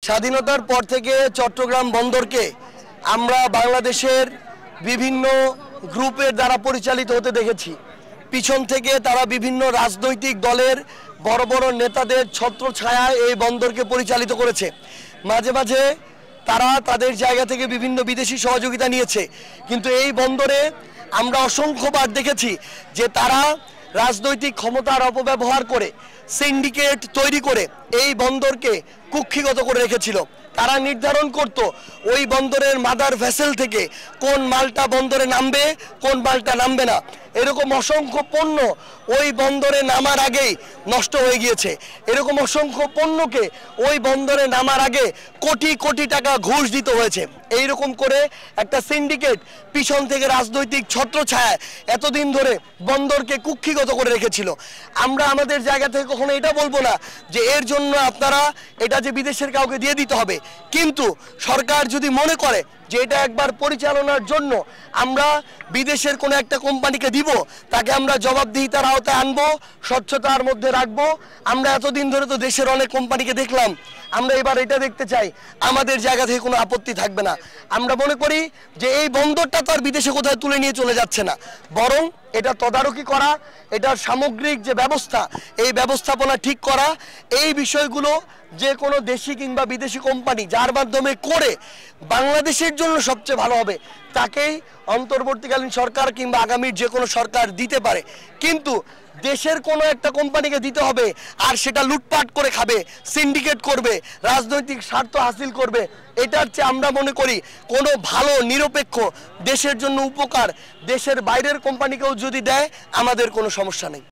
স্বাধীনতার পর থেকে চট্টগ্রাম বন্দরকে আমরা বাংলাদেশের বিভিন্ন গ্রুপের দ্বারা পরিচালিত হতে দেখেছি। পিছন থেকে তারা বিভিন্ন রাজনৈতিক দলের বড় বড় নেতাদের ছত্রছায়ায় এই বন্দরকে পরিচালিত করেছে। মাঝে মাঝে তারা তাদের জায়গা থেকে বিভিন্ন বিদেশি সহযোগিতা নিয়েছে, কিন্তু এই বন্দরে আমরা অসংখ্যবার দেখেছি যে তারা রাজনৈতিক ক্ষমতার অপব্যবহার করে সিন্ডিকেট তৈরি করে এই বন্দরকে কুক্ষিগত করে রেখেছিল। তারা নির্ধারণ করত ওই বন্দরের মাদার ভেসেল থেকে কোন মালটা বন্দরে নামবে, কোন মালটা নামবে না। এরকম অসংখ্য পণ্য ওই বন্দরে নামার আগেই নষ্ট হয়ে গিয়েছে। এরকম অসংখ্য পণ্যকে ওই বন্দরে নামার আগে কোটি কোটি টাকা ঘুষ দিতে হয়েছে। এইরকম করে একটা সিন্ডিকেট পিছন থেকে রাজনৈতিক ছত্রছায়ায় এতদিন ধরে বন্দরকে কুক্ষিগত করে রেখেছিল। আমরা আমাদের জায়গা থেকে কখনো এটা বলবো না যে এর জন্য আপনারা এটা যে বিদেশের কাউকে দিয়ে দিতে হবে, কিন্তু সরকার যদি মনে করে যে এটা একবার পরিচালনার জন্য আমরা বিদেশের কোনো একটা কোম্পানিকে দিব, তাকে আমরা জবাবদিহিতার আওতায় আনবো, স্বচ্ছতার মধ্যে রাখবো। আমরা এতদিন ধরে তো দেশের অনেক কোম্পানিকে দেখলাম, আমরা এবার এটা দেখতে চাই। আমাদের জায়গা থেকে কোনো আপত্তি থাকবে না। আমরা মনে করি যে এই বন্দরটা তো আর বিদেশে কোথায় তুলে নিয়ে চলে যাচ্ছে না, বরং এটা তদারকি করা, এটার সামগ্রিক যে ব্যবস্থা, এই ব্যবস্থাপনা ঠিক করা, এই বিষয়গুলো যে কোনো দেশি কিংবা বিদেশি কোম্পানি যার মাধ্যমে করে বাংলাদেশের জন্য সবচেয়ে ভালো হবে তাকেই অন্তর্বর্তীকালীন সরকার কিংবা আগামীর যে কোনো সরকার দিতে পারে। কিন্তু দেশের কোনো একটা কোম্পানিকে দিতে হবে আর সেটা লুটপাট করে খাবে, সিন্ডিকেট করবে, রাজনৈতিক স্বার্থ হাসিল করবে, এটার চেয়ে আমরা মনে করি কোনো ভালো নিরপেক্ষ দেশের জন্য উপকার দেশের বাইরের কোম্পানিকেও যদি দেয় আমাদের কোনো সমস্যা নেই।